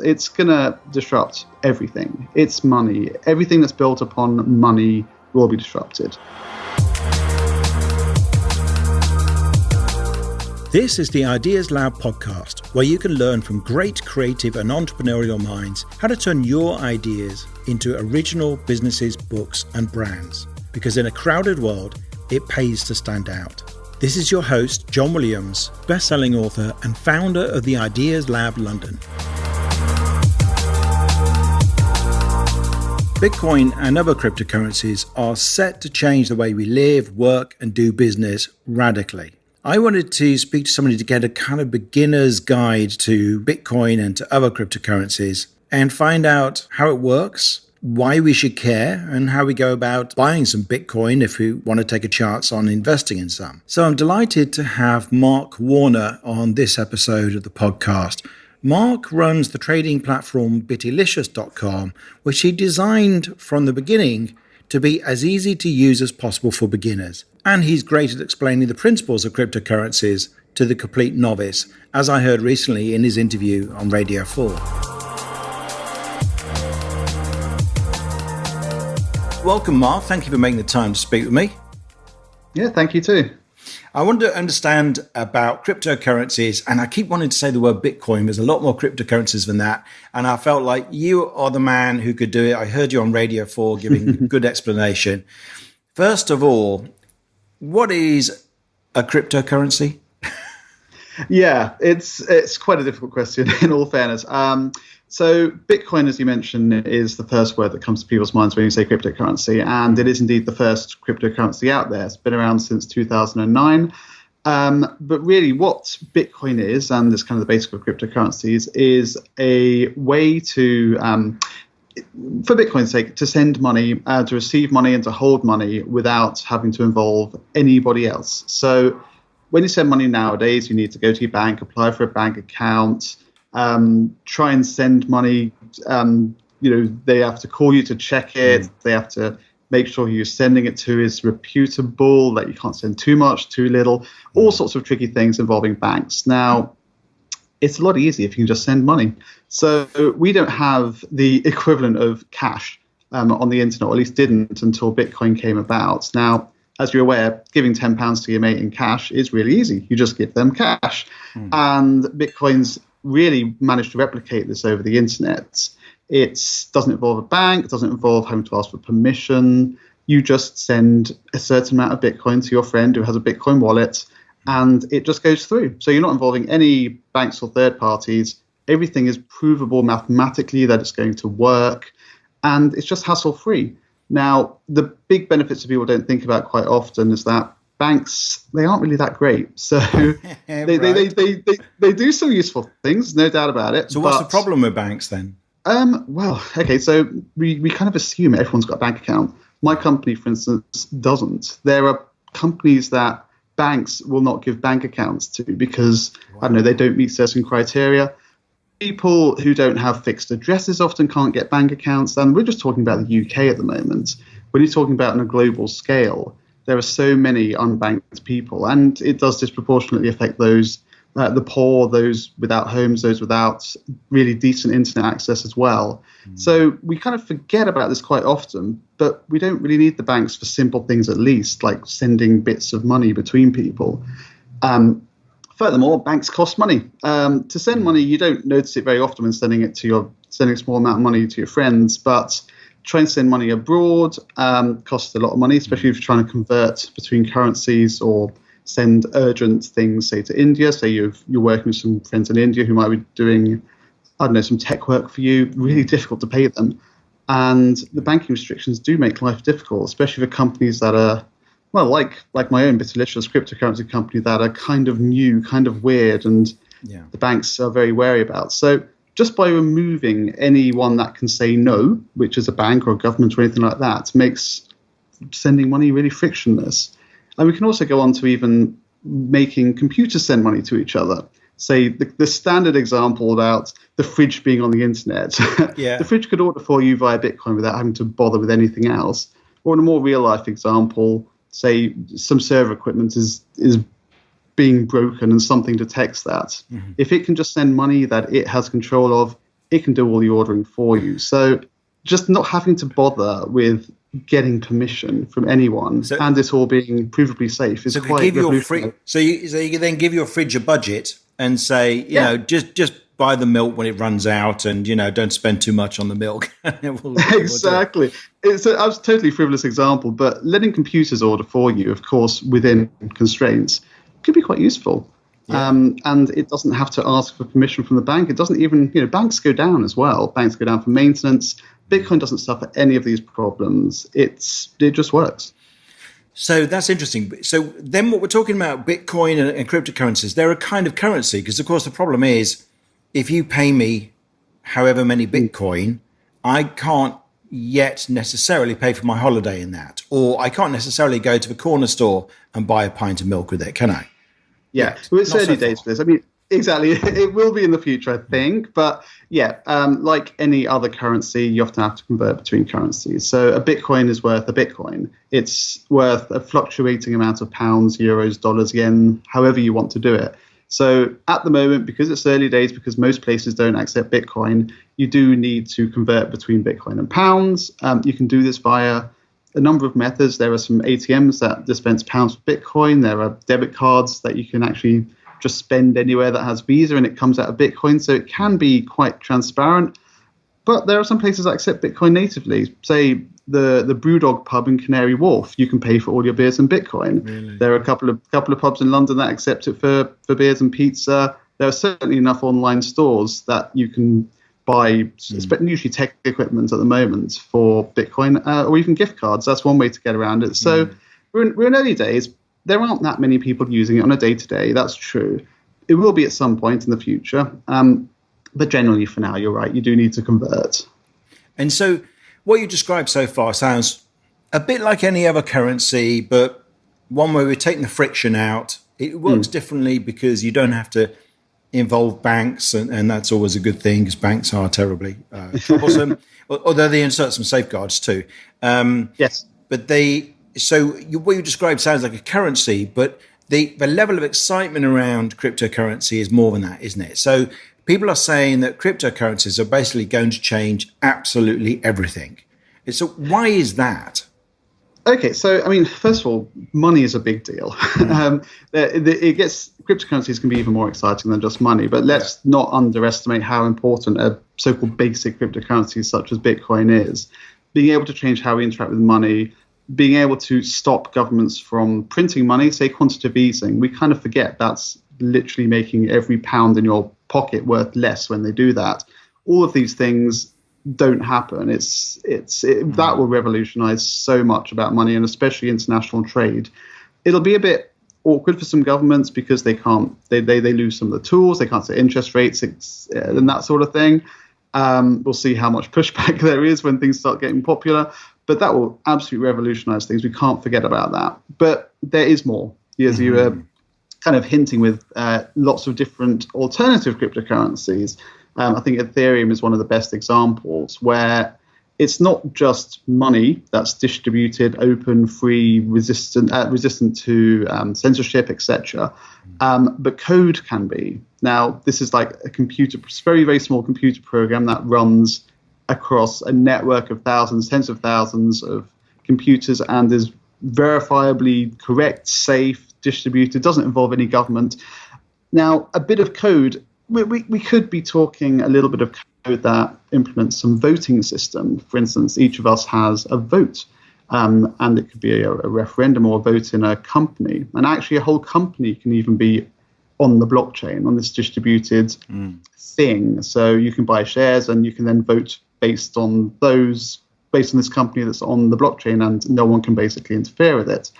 It's going to disrupt everything. It's money. Everything that's built upon money will be disrupted. This is the Ideas Lab podcast, where you can learn from great creative and entrepreneurial minds how to turn your ideas into original businesses, books, and brands. Because in a crowded world, it pays to stand out. This is your host, John Williams, best-selling author and founder of the Ideas Lab London. Bitcoin and other cryptocurrencies are set to change the way we live, work, and do business radically. I wanted to speak to somebody to get a kind of beginner's guide to Bitcoin and to other cryptocurrencies and find out how it works, why we should care, and how we go about buying some Bitcoin if we want to take a chance on investing in some. So I'm delighted to have Marc Warne on this episode of the podcast. Marc runs the trading platform Bitilicious.com, which he designed from the beginning to be as easy to use as possible for beginners. And he's great at explaining the principles of cryptocurrencies to the complete novice, as I heard recently in his interview on Radio 4. Welcome, Marc. Thank you for making the time to speak with me. Yeah, thank you too. I want to understand about cryptocurrencies, and I keep wanting to say the word Bitcoin. There's a lot more cryptocurrencies than that, and I felt like you are the man who could do it. I heard you on Radio 4 giving good explanation. First of all, what is a cryptocurrency? Yeah, it's quite a difficult question in all fairness. So Bitcoin, as you mentioned, is the first word that comes to people's minds when you say cryptocurrency, and it is indeed the first cryptocurrency out there. It's been around since 2009. But really what Bitcoin is, and this kind of the basic of cryptocurrencies, is a way to, for Bitcoin's sake, to send money, to receive money and to hold money without having to involve anybody else. So when you send money nowadays, you need to go to your bank, apply for a bank account, try and send money. They have to call you to check it. They have to make sure who you're sending it to is reputable, that you can't send too much, too little, all sorts of tricky things involving banks. Now, it's a lot easier if you can just send money. So we don't have the equivalent of cash on the internet, or at least didn't until Bitcoin came about. Now, as you're aware, giving £10 to your mate in cash is really easy. You just give them cash. And Bitcoin's really managed to replicate this over the internet. It doesn't involve a bank. It doesn't involve having to ask for permission. You just send a certain amount of Bitcoin to your friend who has a Bitcoin wallet, and it just goes through. So you're not involving any banks or third parties. Everything is provable mathematically that it's going to work, and it's just hassle-free. Now, the big benefits that people don't think about quite often is that banks, they aren't really that great. So they do some useful things, no doubt about it. So what's the problem with banks then? So we kind of assume everyone's got a bank account. My company, for instance, doesn't. There are companies that banks will not give bank accounts to because, I don't know, they don't meet certain criteria. People who don't have fixed addresses often can't get bank accounts. And we're just talking about the UK at the moment. When you're talking about on a global scale, there are so many unbanked people, and it does disproportionately affect those, the poor, those without homes, those without really decent internet access as well. So we kind of forget about this quite often, but we don't really need the banks for simple things, at least, like sending bits of money between people. Furthermore, banks cost money. To send money, you don't notice it very often when sending a small amount of money to your friends, but try and send money abroad costs a lot of money, especially if you're trying to convert between currencies or send urgent things, say, to India. Say you're working with some friends in India who might be doing, I don't know, some tech work for you. Really difficult to pay them. And the banking restrictions do make life difficult, especially for companies that are, well, like my own Bitilicious cryptocurrency company, that are kind of new, kind of weird, and the banks are very wary about. So just by removing anyone that can say no, which is a bank or a government or anything like that, makes sending money really frictionless. And we can also go on to even making computers send money to each other. Say the standard example about the fridge being on the internet. The fridge could order for you via Bitcoin without having to bother with anything else. Or in a more real life example, say some server equipment is being broken and something detects that. If it can just send money that it has control of, it can do all the ordering for you. So just not having to bother with getting permission from anyone, and it all being provably safe is quite revolutionary. So you then give your fridge a budget and say, you know, just buy the milk when it runs out, and don't spend too much on the milk. Exactly. It's a totally frivolous example, but letting computers order for you, of course, within constraints, could be quite useful. Yeah. And it doesn't have to ask for permission from the bank. It doesn't even, banks go down as well. Banks go down for maintenance. Bitcoin doesn't suffer any of these problems. It just works. So that's interesting. So then what we're talking about, Bitcoin and cryptocurrencies, they're a kind of currency because, of course, the problem is if you pay me however many Bitcoin, I can't yet necessarily pay for my holiday in that, or I can't necessarily go to the corner store and buy a pint of milk with it, can I? Yeah, well, it's early days for this. I mean, exactly. It will be in the future, I think. But yeah, like any other currency, you often have to convert between currencies. So a Bitcoin is worth a Bitcoin. It's worth a fluctuating amount of pounds, euros, dollars, yen, however you want to do it. So at the moment, because it's early days, because most places don't accept Bitcoin, you do need to convert between Bitcoin and pounds. You can do this via a number of methods. There are some ATMs that dispense pounds for Bitcoin. There are debit cards that you can actually just spend anywhere that has Visa and it comes out of Bitcoin. So it can be quite transparent. But there are some places that accept Bitcoin natively. Say the Brewdog pub in Canary Wharf, you can pay for all your beers in Bitcoin. Really? There are a couple of pubs in London that accept it for beers and pizza. There are certainly enough online stores that you can buy, usually tech equipment at the moment, for Bitcoin, or even gift cards. That's one way to get around it. So we're in early days. There aren't that many people using it on a day-to-day. That's true. It will be at some point in the future. But generally, for now, you're right. You do need to convert. And so what you described so far sounds a bit like any other currency, but one where we're taking the friction out. It works differently because you don't have to involve banks, and that's always a good thing because banks are terribly troublesome, although they insert some safeguards too. Yes. But what you described sounds like a currency, but the level of excitement around cryptocurrency is more than that, isn't it? So people are saying that cryptocurrencies are basically going to change absolutely everything. So why is that? Okay, so I mean, first of all, money is a big deal. Cryptocurrencies can be even more exciting than just money, but let's not underestimate how important a so-called basic cryptocurrency such as Bitcoin is. Being able to change how we interact with money, being able to stop governments from printing money, say quantitative easing. We kind of forget that's literally making every pound in your pocket worth less when they do that. All of these things don't happen. That will revolutionize so much about money, and especially international trade. It'll be a bit awkward for some governments because they lose some of the tools. They can't set interest rates and that sort of thing. We'll see how much pushback there is when things start getting popular, but that will absolutely revolutionize things. We can't forget about that. But there is more, as you were kind of hinting with lots of different alternative cryptocurrencies. I think Ethereum is one of the best examples where it's not just money that's distributed, open, free, resistant to censorship, etc. But code can be. Now, this is like a very, very small computer program that runs across a network of thousands, tens of thousands of computers and is verifiably correct, safe, distributed, doesn't involve any government. Now, a bit of code, we could be talking a little bit of code that implements some voting system. For instance, each of us has a vote, and it could be a referendum or a vote in a company. And actually, a whole company can even be on the blockchain, on this distributed thing. So you can buy shares and you can then vote based on this company that's on the blockchain, and no one can basically interfere with it.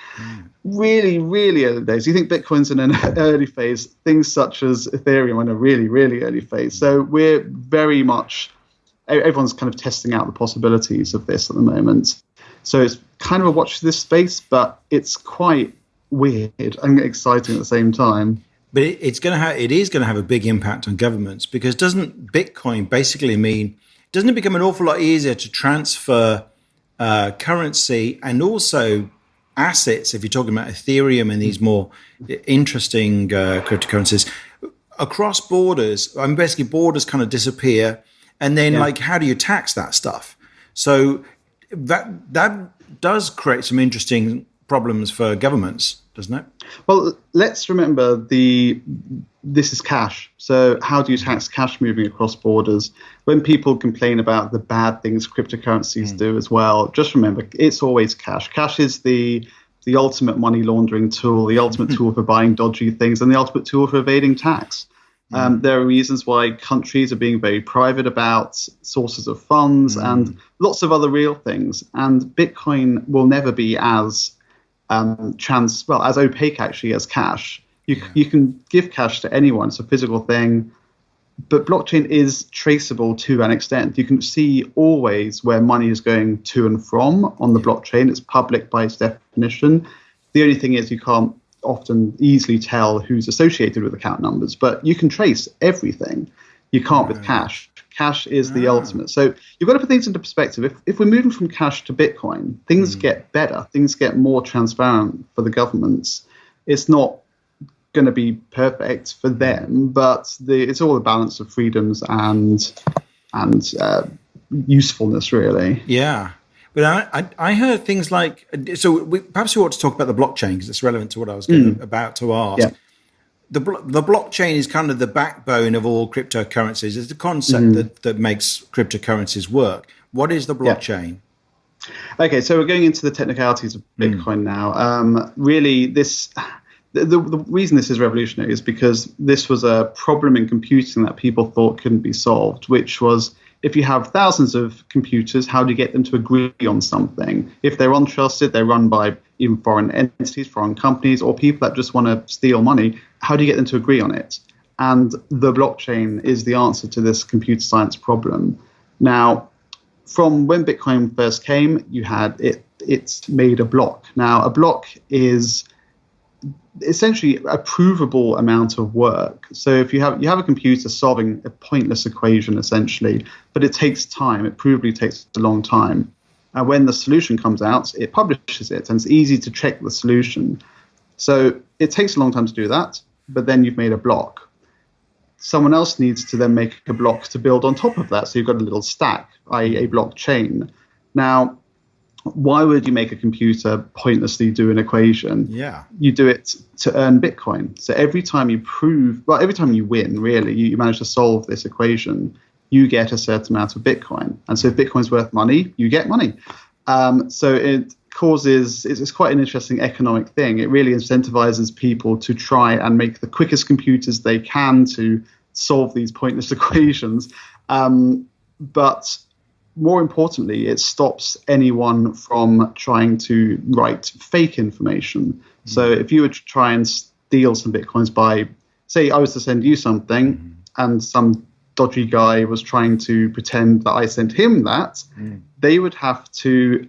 Really, really early days. You think Bitcoin's in an early phase, things such as Ethereum are in a really, really early phase. So we're very much, everyone's kind of testing out the possibilities of this at the moment. So it's kind of a watch this space, but it's quite weird and exciting at the same time. But it is going to have a big impact on governments, because doesn't Bitcoin basically mean, doesn't it become an awful lot easier to transfer currency and also assets, if you're talking about Ethereum and these more interesting cryptocurrencies, across borders? I mean, basically borders kind of disappear And then like, how do you tax that stuff? So that does create some interesting problems for governments, doesn't it? Well, let's remember this is cash. So how do you tax cash moving across borders? When people complain about the bad things cryptocurrencies do as well, just remember it's always cash. Cash is the ultimate money laundering tool, the ultimate tool for buying dodgy things, and the ultimate tool for evading tax. There are reasons why countries are being very private about sources of funds and lots of other real things. And Bitcoin will never be as as opaque actually as cash. You can give cash to anyone; it's a physical thing. But blockchain is traceable to an extent. You can see always where money is going to and from on the blockchain. It's public by its definition. The only thing is you can't often easily tell who's associated with account numbers, but you can trace everything. You can't with cash. Cash is the ultimate. So you've got to put things into perspective. If we're moving from cash to Bitcoin, things get better. Things get more transparent for the governments. It's not going to be perfect for them, but it's all a balance of freedoms and usefulness, really. Yeah. But I heard things like, perhaps we ought to talk about the blockchain because it's relevant to what I was about to ask. Yeah. The blockchain is kind of the backbone of all cryptocurrencies. It's the concept that makes cryptocurrencies work. What is the blockchain? Yeah. Okay, so we're going into the technicalities of Bitcoin now. Really, the reason this is revolutionary is because this was a problem in computing that people thought couldn't be solved, which was, if you have thousands of computers, how do you get them to agree on something? If they're untrusted, they're run by even foreign entities, foreign companies, or people that just want to steal money, how do you get them to agree on it? And the blockchain is the answer to this computer science problem. Now, from when Bitcoin first came, you had it's made a block. Now, a block is essentially a provable amount of work. So if you have a computer solving a pointless equation essentially, but it takes time, it provably takes a long time. And when the solution comes out, it publishes it, and it's easy to check the solution. So it takes a long time to do that, but then you've made a block. Someone else needs to then make a block to build on top of that. So you've got a little stack, i.e. a blockchain. Now, why would you make a computer pointlessly do an equation? Yeah. You do it to earn Bitcoin. So every time you win, really, you manage to solve this equation, you get a certain amount of Bitcoin. And so if Bitcoin's worth money, you get money. So it it's quite an interesting economic thing. It really incentivizes people to try and make the quickest computers they can to solve these pointless equations. But more importantly, it stops anyone from trying to write fake information. So if you were to try and steal some Bitcoins by, say, I was to send you something and some dodgy guy was trying to pretend that I sent him that, they would have to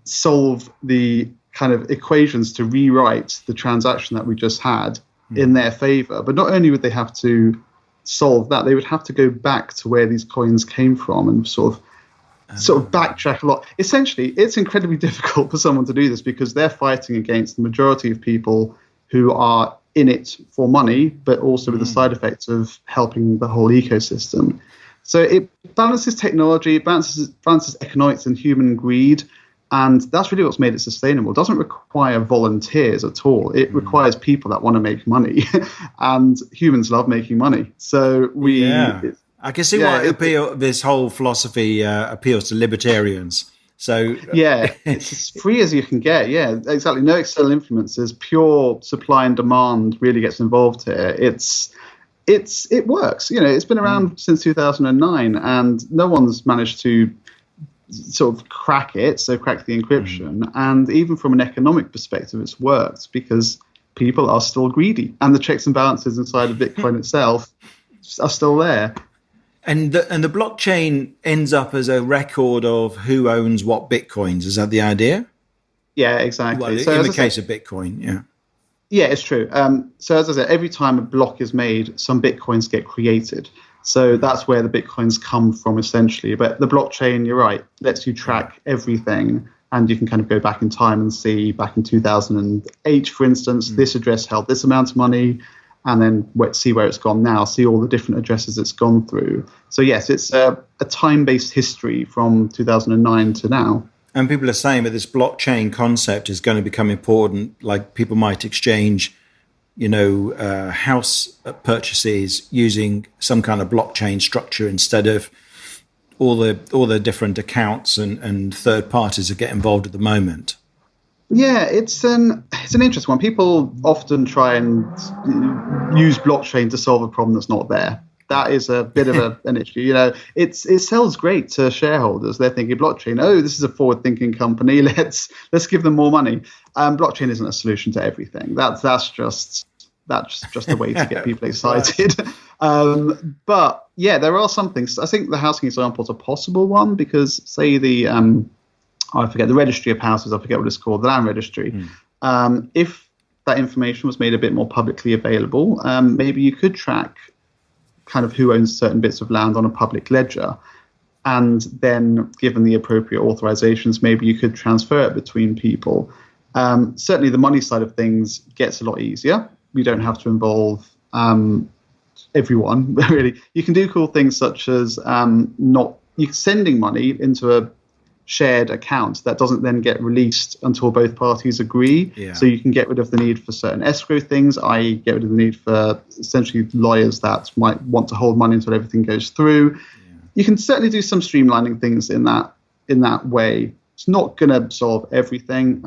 solve the kind of equations to rewrite the transaction that we just had in their favor. But not only would they have to solve that, they would have to go back to where these coins came from and sort of backtrack a lot. Essentially, it's incredibly difficult for someone to do this because they're fighting against the majority of people who are in it for money, but also with the side effects of helping the whole ecosystem. So it balances technology, it balances economics and human greed, and that's really what's made it sustainable. It doesn't require volunteers at all. It requires people that want to make money, and humans love making money. So I can see why this whole philosophy appeals to libertarians. So it's as free as you can get. Yeah, exactly. No external influences. Pure supply and demand really gets involved here. It works. It's been around since 2009, and no one's managed to sort of crack the encryption. And even from an economic perspective, it's worked because people are still greedy, and the checks and balances inside of Bitcoin itself are still there. And the blockchain ends up as a record of who owns what Bitcoins. Is that the idea? Yeah, exactly. Well, so in the case of Bitcoin, yeah. Yeah, it's true. So as I said, every time a block is made, some Bitcoins get created. So that's where the Bitcoins come from, essentially. But the blockchain, you're right, lets you track everything. And you can kind of go back in time and see back in 2008, for instance, this address held this amount of money. and then see where it's gone now, see all the different addresses it's gone through. So yes, it's a time-based history from 2009 to now. And people are saying that this blockchain concept is going to become important. Like people might exchange, house purchases using some kind of blockchain structure instead of all the different accounts and third parties that get involved at the moment. Yeah, it's an interesting one. People often try and use blockchain to solve a problem that's not there. That is a bit of an issue. It sells great to shareholders. They're thinking blockchain. Oh, this is a forward-thinking company. Let's give them more money. Blockchain isn't a solution to everything. That's just a way to get people excited. But yeah, there are some things. I think the housing example is a possible one because, say, I forget the registry of houses. I forget what it's called, the land registry. If that information was made a bit more publicly available, maybe you could track kind of who owns certain bits of land on a public ledger, and then given the appropriate authorizations, maybe you could transfer it between people. Certainly the money side of things gets a lot easier. You don't have to involve everyone, really. You can do cool things such as sending money into a shared account that doesn't then get released until both parties agree. Yeah. So you can get rid of the need for certain escrow things, i.e. get rid of the need for essentially lawyers that might want to hold money until everything goes through. Yeah. You can certainly do some streamlining things in that way. It's not going to solve everything,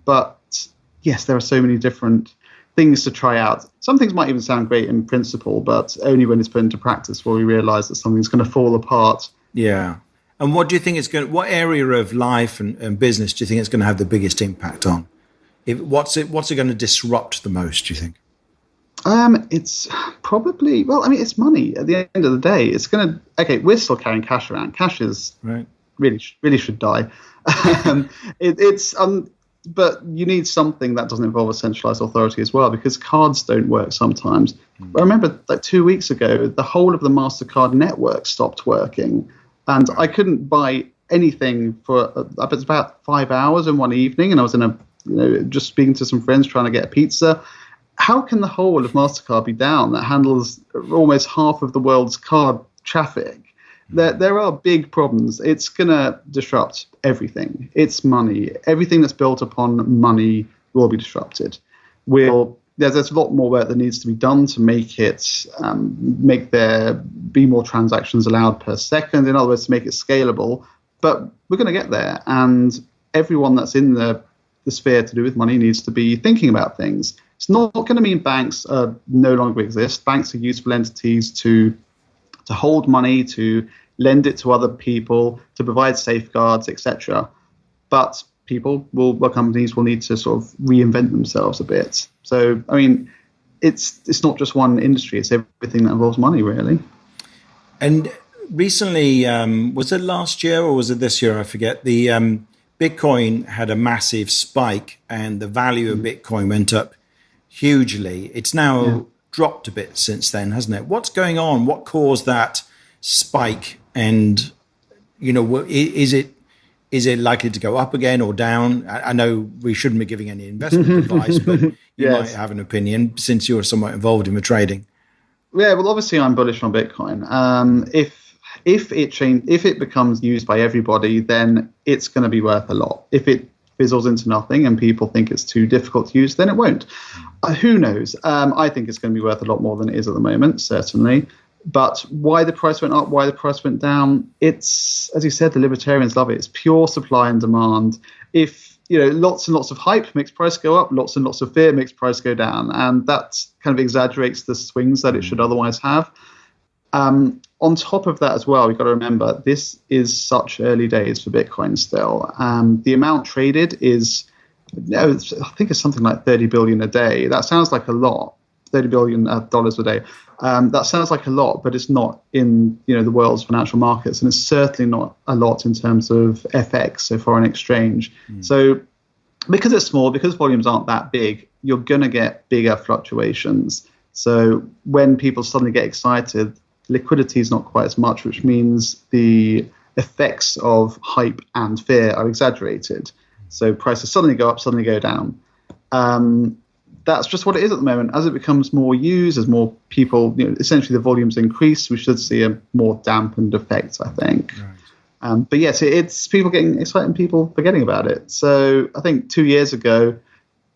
but yes, there are so many different things to try out. Some things might even sound great in principle, but only when it's put into practice will we realize that something's going to fall apart. Yeah. And what do you think what area of life and business do you think it's going to have the biggest impact on? What's it going to disrupt the most, do you think? It's probably, it's money at the end of the day. It's going to, we're still carrying cash around. Cash is right. really should die. But you need something that doesn't involve a centralized authority as well, because cards don't work sometimes. I remember like 2 weeks ago, the whole of the MasterCard network stopped working. And I couldn't buy anything for about 5 hours in one evening, and I was just speaking to some friends trying to get a pizza. How can the whole of MasterCard be down that handles almost half of the world's card traffic? There are big problems. It's going to disrupt everything. It's money. Everything that's built upon money will be disrupted. There's a lot more work that needs to be done to make there be more transactions allowed per second. In other words, to make it scalable. But we're going to get there, and everyone that's in the sphere to do with money needs to be thinking about things. It's not going to mean banks no longer exist. Banks are useful entities to hold money, to lend it to other people, to provide safeguards, etc. But companies will need to sort of reinvent themselves a bit. So, it's not just one industry. It's everything that involves money, really. And recently, was it last year or was it this year? I forget. The Bitcoin had a massive spike and the value of Bitcoin went up hugely. It's now dropped a bit since then, hasn't it? What's going on? What caused that spike? And, is it likely to go up again or down? I know we shouldn't be giving any investment advice, but you might have an opinion since you're somewhat involved in the trading. Yeah, well, obviously I'm bullish on Bitcoin. If it becomes used by everybody, then it's going to be worth a lot. If it fizzles into nothing and people think it's too difficult to use, then it won't. Who knows? I think it's going to be worth a lot more than it is at the moment, certainly. But why the price went up, why the price went down, it's, as you said, the libertarians love it. It's pure supply and demand. If, lots and lots of hype makes price go up, lots and lots of fear makes price go down. And that kind of exaggerates the swings that it should otherwise have. On top of that as well, we've got to remember, this is such early days for Bitcoin still. The amount traded is, I think it's something like 30 billion a day. That sounds like a lot, $30 billion dollars a day. That sounds like a lot, but it's not in the world's financial markets, and it's certainly not a lot in terms of FX, so foreign exchange. So because it's small, because volumes aren't that big, you're going to get bigger fluctuations. So when people suddenly get excited, liquidity is not quite as much, which means the effects of hype and fear are exaggerated. So prices suddenly go up, suddenly go down. that's just what it is at the moment. As it becomes more used, as more people, essentially the volumes increase, we should see a more dampened effect, I think. Right. But yes, it's people getting excited and people forgetting about it. So I think 2 years ago,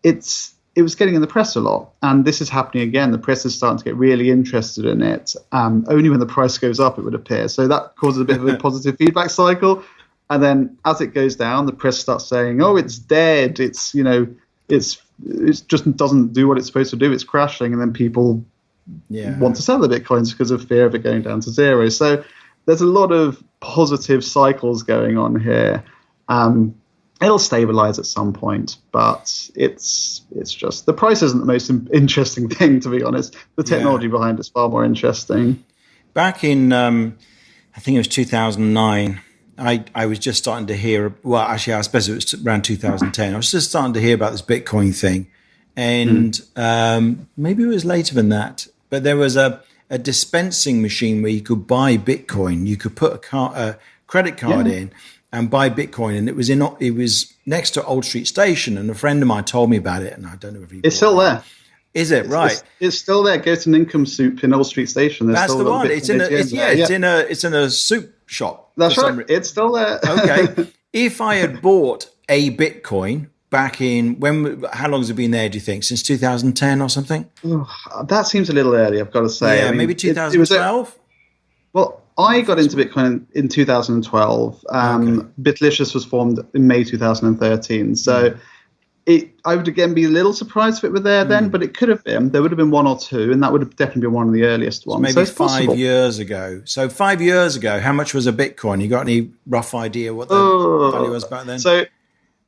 it was getting in the press a lot, and this is happening again. The press is starting to get really interested in it. Only when the price goes up, it would appear. So that causes a bit of a positive feedback cycle. And then as it goes down, the press starts saying, "Oh, it's dead. It's it just doesn't do what it's supposed to do. It's crashing." And then people want to sell the Bitcoins because of fear of it going down to zero. So there's a lot of positive cycles going on here. It'll stabilize at some point, but it's just the price isn't the most interesting thing, to be honest. The technology behind it's far more interesting. Back in, I think it was 2009, I was just starting to hear, well, actually, I suppose it was around 2010. I was just starting to hear about this Bitcoin thing. And maybe it was later than that, but there was a dispensing machine where you could buy Bitcoin. You could put a credit card in and buy Bitcoin, and it was next to Old Street Station, and a friend of mine told me about it, and I don't know if it's still there. Is it right? It's still there. Go to Ninkum Soup in Old Street Station. There's That's still the one. It's in a soup shop. That's right. It's still there. Okay. If I had bought a Bitcoin back in how long has it been there? Do you think since 2010 or something? That seems a little early. I've got to say. Yeah, maybe 2012. Well, I got into Bitcoin in 2012. Bitlicious was formed in May 2013. So I would again be a little surprised if it were there then, but it could have been. There would have been one or two, and that would have definitely been one of the earliest ones. So maybe 5 years ago. So 5 years ago, how much was a Bitcoin? You got any rough idea what the value was back then?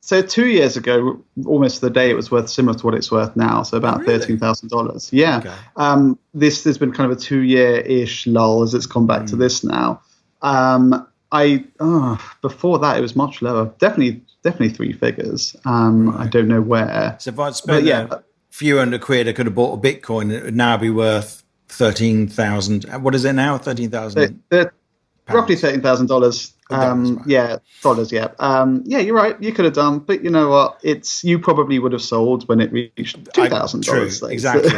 So 2 years ago, almost to the day, it was worth similar to what it's worth now. So about $13,000. Yeah. Okay. This has been kind of a 2 year-ish lull as it's gone back to this now. Before that, it was much lower. Definitely three figures. I don't know where. So if I'd spent a few £100, I could have bought a Bitcoin. It would now be worth 13,000. What is it now? 13,000. Roughly $13,000. Dollars. Yeah. You're right. You could have done, but you know what? You probably would have sold when it reached $2,000. True, exactly.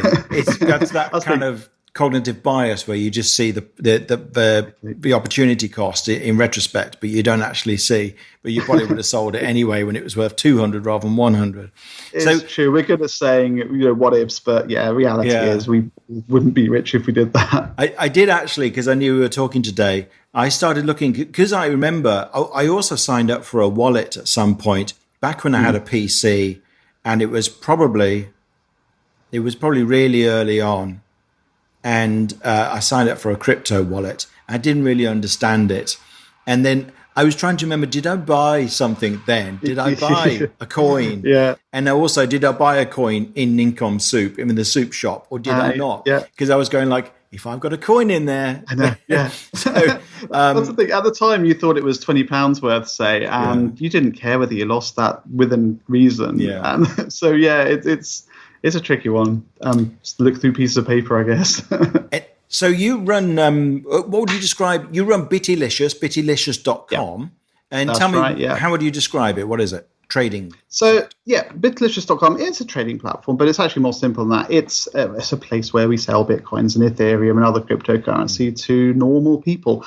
That's that kind of cognitive bias where you just see the opportunity cost in retrospect, but you don't actually see. But you probably would have sold it anyway when it was worth 200 rather than 100. It's true. We're good at saying what ifs, but reality is we wouldn't be rich if we did that. I did actually, because I knew we were talking today. I started looking because I remember I also signed up for a wallet at some point back when I had a PC, and it was probably really early on. And I signed up for a crypto wallet. I didn't really understand it. And then I was trying to remember, did I buy something then? Did I buy a coin? Yeah. And also, did I buy a coin in Ninkom Soup, in the soup shop, or did I not? Yeah. Because I was going like, if I've got a coin in there. I know, yeah. So, that's the thing. At the time, you thought it was £20 worth, say, and you didn't care whether you lost that within reason. Yeah. And so, it's a tricky one. Just look through pieces of paper, I guess. So you run, what would you describe? You run Bitlicious.com. Yeah. And tell me, how would you describe it? What is it? Trading? So, Bitlicious.com is a trading platform, but it's actually more simple than that. It's a place where we sell Bitcoins and Ethereum and other cryptocurrency to normal people.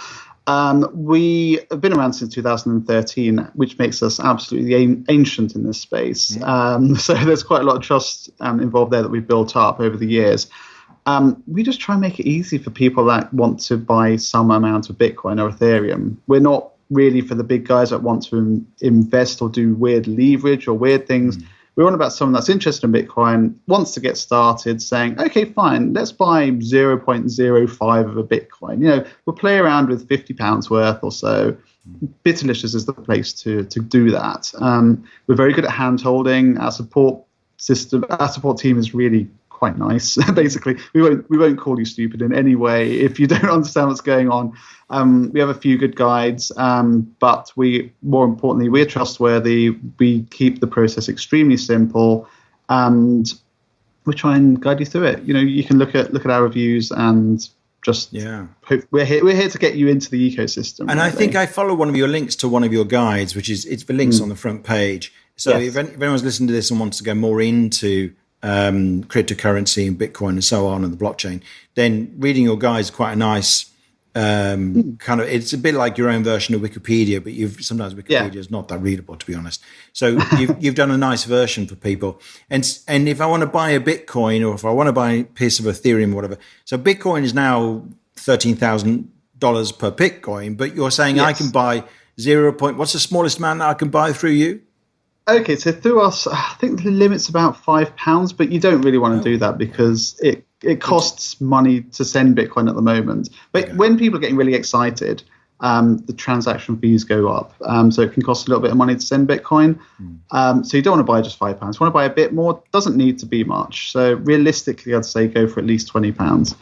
We have been around since 2013, which makes us absolutely ancient in this space. So there's quite a lot of trust involved there that we've built up over the years. We just try and make it easy for people that want to buy some amount of Bitcoin or Ethereum. We're not really for the big guys that want to invest or do weird leverage or weird things. We want about someone that's interested in Bitcoin, wants to get started, saying, okay, fine, let's buy 0.05 of a Bitcoin. We'll play around with £50 worth or so. Bitlicious is the place to do that. We're very good at hand holding. Our support team is really quite nice. Basically, we won't call you stupid in any way if you don't understand what's going on. We have a few good guides, but more importantly, we're trustworthy. We keep the process extremely simple, and we try and guide you through it. You can look at our reviews and just hope we're here to get you into the ecosystem. And really. I think I follow one of your links to one of your guides, which is it's the links on the front page. So if anyone's listening to this and wants to go more into cryptocurrency and Bitcoin and so on and the blockchain, then reading your guide is quite a nice kind of, it's a bit like your own version of Wikipedia, but sometimes Wikipedia is not that readable, to be honest. So you've done a nice version for people. And if I want to buy a Bitcoin, or if I want to buy a piece of Ethereum or whatever, so Bitcoin is now $13,000 per Bitcoin, but you're saying I can buy what's the smallest amount that I can buy through you? Okay, so through us, I think the limit's about £5, but you don't really want to do that because it costs money to send Bitcoin at the moment. But when people are getting really excited, the transaction fees go up. So it can cost a little bit of money to send Bitcoin. So you don't want to buy just £5. You want to buy a bit more. Doesn't need to be much. So realistically, I'd say go for at least £20.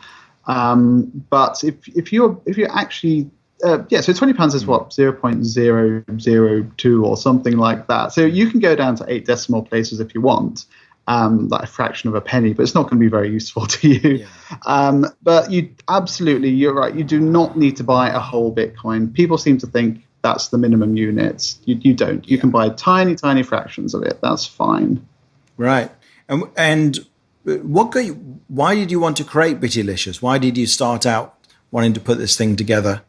But if you're actually so £20 is what, 0.002 or something like that. So you can go down to 8 decimal places if you want, like a fraction of a penny, but it's not going to be very useful to you. But you're right. You do not need to buy a whole Bitcoin. People seem to think that's the minimum unit. You don't. You can buy tiny fractions of it. That's fine. Right. And why did you want to create Bittylicious? Why did you start out wanting to put this thing together?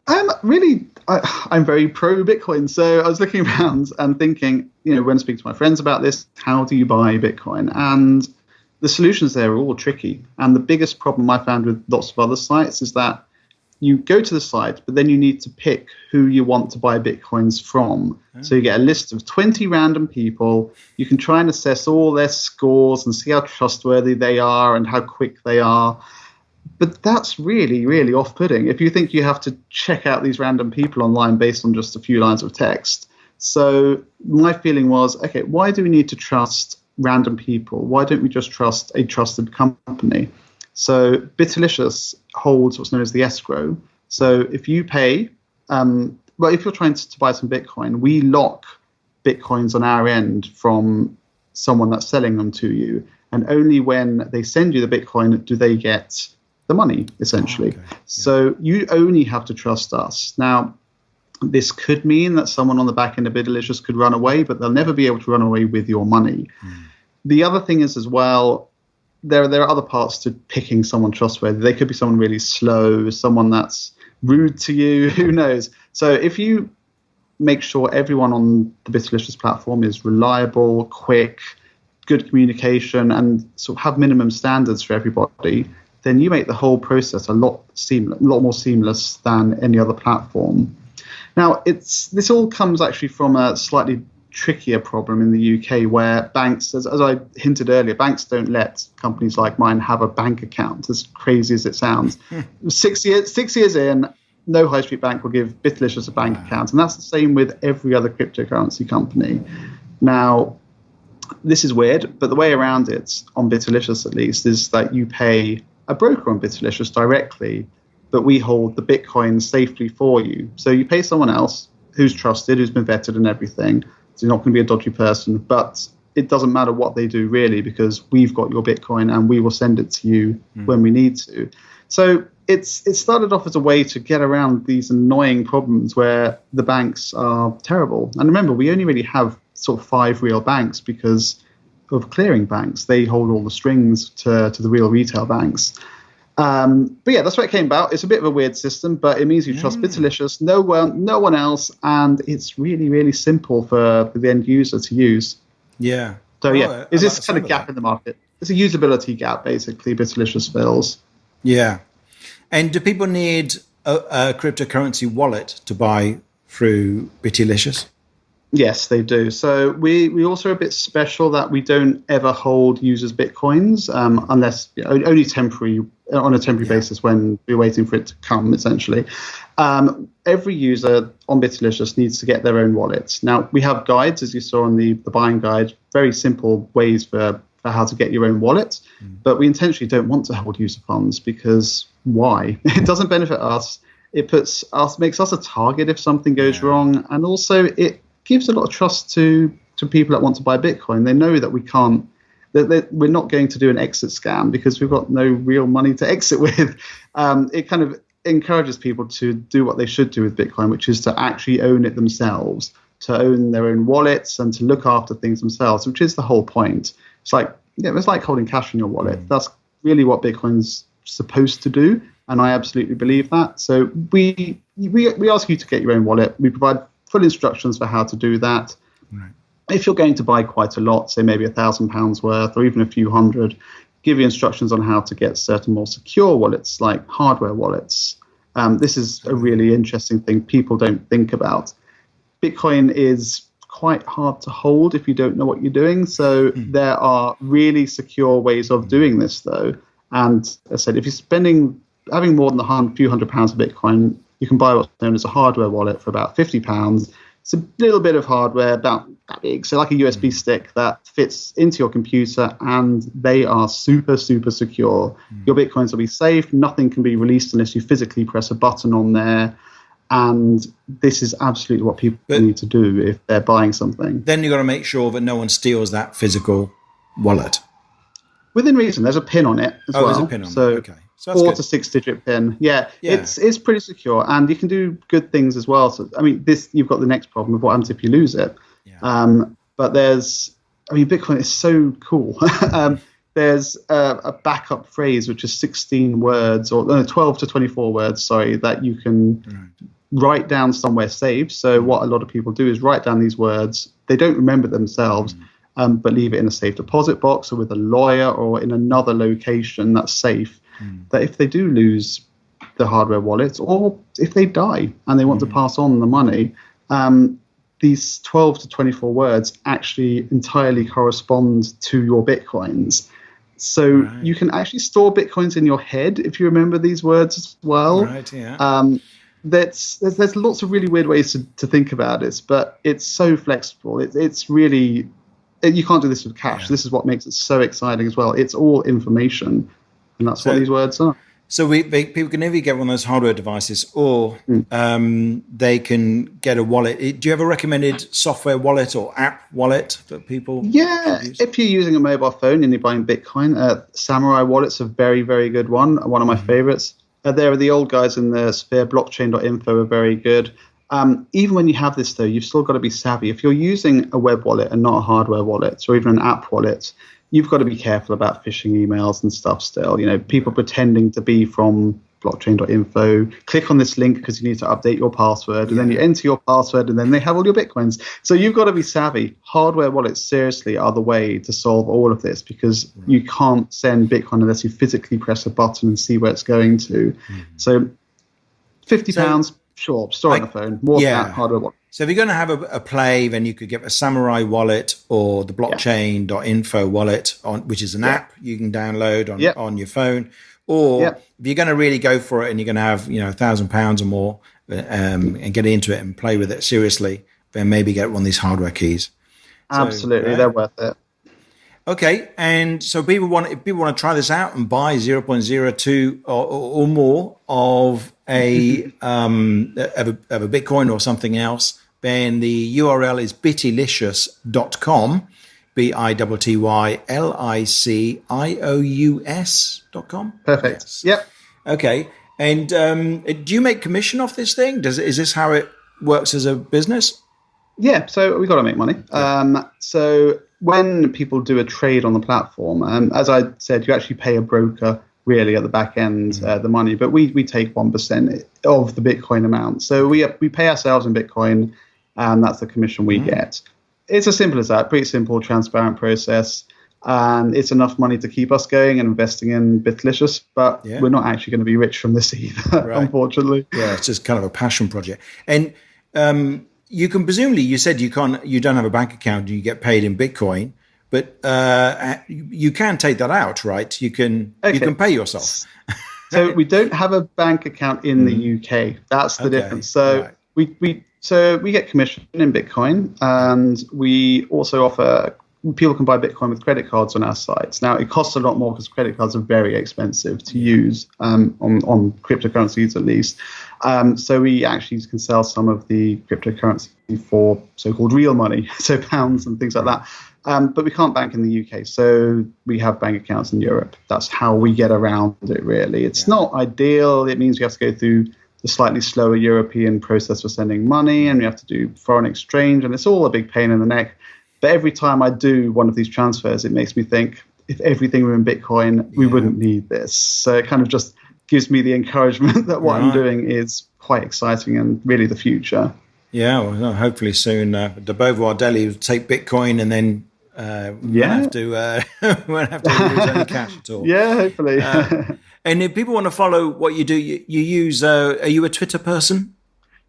I'm very pro Bitcoin. So I was looking around and thinking, when speaking to my friends about this, how do you buy Bitcoin? And the solutions there are all tricky. And the biggest problem I found with lots of other sites is that you go to the site, but then you need to pick who you want to buy Bitcoins from. So you get a list of 20 random people. You can try and assess all their scores and see how trustworthy they are and how quick they are. But that's really, really off-putting if you think you have to check out these random people online based on just a few lines of text. So my feeling was, okay, why do we need to trust random people? Why don't we just trust a trusted company? So Bittylicious holds what's known as the escrow. So if you pay, if you're trying to buy some Bitcoin, we lock Bitcoins on our end from someone that's selling them to you. And only when they send you the Bitcoin do they get the money, essentially. So you only have to trust us. Now, this could mean that someone on the back end of Bittylicious could run away, but they'll never be able to run away with your money. The other thing is as well, there are other parts to picking someone trustworthy. They could be someone really slow, someone that's rude to you, who knows. So if you make sure everyone on the Bittylicious platform is reliable, quick, good communication, and sort of have minimum standards for everybody, then you make the whole process a lot more seamless than any other platform. Now, this all comes actually from a slightly trickier problem in the UK where banks, as I hinted earlier, banks don't let companies like mine have a bank account, as crazy as it sounds. 6 years in, no high street bank will give Bittylicious a bank account, and that's the same with every other cryptocurrency company. Now, this is weird, but the way around it, on Bittylicious at least, is that you pay a broker on Bittylicious directly, but we hold the Bitcoin safely for you. So you pay someone else who's trusted, who's been vetted and everything. So you're not going to be a dodgy person, but it doesn't matter what they do really, because we've got your Bitcoin and we will send it to you when we need to. So it started off as a way to get around these annoying problems where the banks are terrible. And remember, we only really have sort of 5 real banks because of clearing banks. They hold all the strings to the real retail banks. But yeah, that's where it came about. It's a bit of a weird system, but it means you trust Bittylicious, no one else, and it's really, really simple for the end user to use. Yeah. So yeah, it's this kind of gap in the market. It's a usability gap, basically, Bittylicious fills. Yeah. And do people need a cryptocurrency wallet to buy through Bittylicious? Yes, they do. So we also are a bit special that we don't ever hold users' Bitcoins unless only on a temporary basis when we're waiting for it to come, essentially. Every user on Bittylicious needs to get their own wallet. Now, we have guides, as you saw on the buying guide, very simple ways for how to get your own wallet. But we intentionally don't want to hold user funds because why? It doesn't benefit us. It makes us a target if something goes wrong. And also it gives a lot of trust to people that want to buy Bitcoin. They know that we're not going to do an exit scam because we've got no real money to exit with. It kind of encourages people to do what they should do with Bitcoin, which is to actually own it themselves. to own their own wallets and to look after things themselves, which is the whole point. It's like, it's like holding cash in your wallet. That's really what Bitcoin's supposed to do, and I absolutely believe that. So we ask you to get your own wallet. We provide full instructions for how to do that. Right. If you're going to buy quite a lot, say maybe £1,000 worth or even a few hundred, give you instructions on how to get certain more secure wallets like hardware wallets. This is a really interesting thing people don't think about. Bitcoin is quite hard to hold if you don't know what you're doing. So there are really secure ways of doing this, though. And as I said, if you're having more than a few £100 of Bitcoin, you can buy what's known as a hardware wallet for about £50. It's a little bit of hardware, about that big, so like a USB stick that fits into your computer, and they are super, super secure. Your Bitcoins will be safe. Nothing can be released unless you physically press a button on there. And this is absolutely what people need to do if they're buying something. Then you've got to make sure that no one steals that physical wallet. Within reason, there's a pin on it as well. There's a pin on it. Okay. So that's 4 to 6 digit pin. Yeah, it's pretty secure, and you can do good things as well. So I mean, you've got the next problem of what happens if you lose it. Yeah. But Bitcoin is so cool. There's a backup phrase which is 16 words or 12 to 24 words. Sorry, that you can write down somewhere safe. So what a lot of people do is write down these words. They don't remember themselves. But leave it in a safe deposit box or with a lawyer or in another location that's safe, that if they do lose the hardware wallets or if they die and they want to pass on the money, these 12 to 24 words actually entirely correspond to your Bitcoins. So you can actually store Bitcoins in your head if you remember these words as well. Right, yeah. There's lots of really weird ways to think about it, but it's so flexible. It's really... You can't do this with cash. This is what makes it so exciting as well. It's all information, and that's what these words are. So people can either get one of those hardware devices, or they can get a wallet. Do you have a recommended software wallet or app wallet that people? Yeah, if you're using a mobile phone and you're buying Bitcoin, Samurai Wallet's a very, very good one. One of my favorites. There are the old guys in the sphere. Blockchain.info are very good. Even when you have this, though, you've still got to be savvy. If you're using a web wallet and not a hardware wallet or even an app wallet, you've got to be careful about phishing emails and stuff still. People pretending to be from blockchain.info. Click on this link because you need to update your password, and then you enter your password, and then they have all your Bitcoins. So you've got to be savvy. Hardware wallets seriously are the way to solve all of this, because you can't send Bitcoin unless you physically press a button and see where it's going to. So £50. Sure, store on the phone. More than that, hardware wallet. So if you're going to have a play, then you could get a Samurai wallet or the blockchain.info wallet, which is an app you can download on your phone. Or if you're going to really go for it and you're going to have £1,000 or more and get into it and play with it seriously, then maybe get one of these hardware keys. Absolutely, they're worth it. Okay, and so if people want to try this out and buy 0.02 or more of a Bitcoin or something else, then the URL is bittylicious.com, BITTYLICIOUS.com. Perfect. Yes. Yep. Okay, and do you make commission off this thing? Is this how it works as a business? Yeah, so we've got to make money. So when people do a trade on the platform, as I said, you actually pay a broker really at the back end the money, but we take 1% of the Bitcoin amount. So we pay ourselves in Bitcoin, and that's the commission we get. It's as simple as that. Pretty simple, transparent process. And it's enough money to keep us going and investing in Bitlicious, but we're not actually going to be rich from this either, unfortunately. Yeah, it's just kind of a passion project. And you can presumably, you said you don't have a bank account, you get paid in Bitcoin, but you can take that out, right? You can pay yourself. So we don't have a bank account in the UK. That's the difference. So we get commission in Bitcoin, and we also offer people can buy Bitcoin with credit cards on our sites. Now, it costs a lot more because credit cards are very expensive to use on cryptocurrencies, at least. So we actually can sell some of the cryptocurrency for so-called real money, so pounds and things like that. But we can't bank in the UK, so we have bank accounts in Europe. That's how we get around it, really. It's not ideal. It means we have to go through the slightly slower European process for sending money, and you have to do foreign exchange, and it's all a big pain in the neck. But every time I do one of these transfers, it makes me think, if everything were in Bitcoin, we wouldn't need this. So it kind of just gives me the encouragement that what I'm doing is quite exciting and really the future. Yeah, well, hopefully soon the Beauvoir Deli will take Bitcoin and then won't have to lose any cash at all. Yeah, hopefully. And if people want to follow what you do, you use, are you a Twitter person?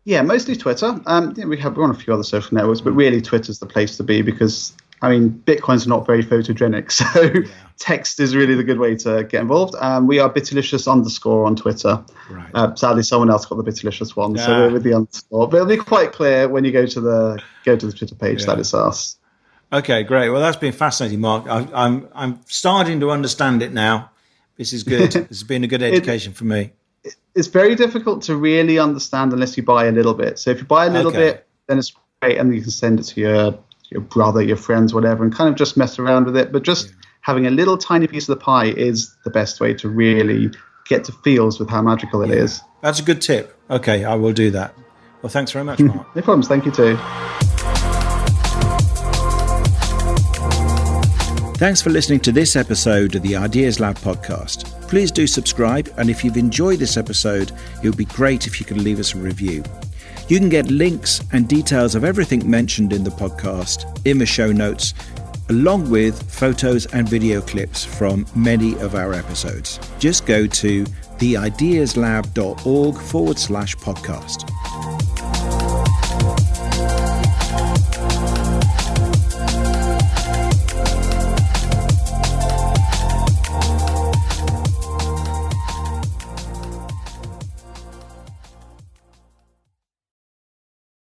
Yeah, mostly Twitter. We're on a few other social networks, but really Twitter's the place to be because, I mean, Bitcoin's not very photogenic. So text is really the good way to get involved. We are Bitalicious _ on Twitter. Right. Sadly, someone else got the Bitalicious one, so we're with the underscore. But it'll be quite clear when you go to the Twitter page that it's us. Okay, great. Well, that's been fascinating, Mark. I'm starting to understand it now. This is good. This has been a good education for me. It's very difficult to really understand unless you buy a little bit. So if you buy a little bit, then it's great, and you can send it to your brother, your friends, whatever, and kind of just mess around with it. But just having a little tiny piece of the pie is the best way to really get to feels with how magical it is. That's a good tip. Okay, I will do that. Well, thanks very much, Mark. No problems. Thank you too. Thanks for listening to this episode of the Ideas Lab podcast. Please do subscribe, and if you've enjoyed this episode, it would be great if you could leave us a review. You can get links and details of everything mentioned in the podcast in the show notes, along with photos and video clips from many of our episodes. Just go to theideaslab.org/podcast.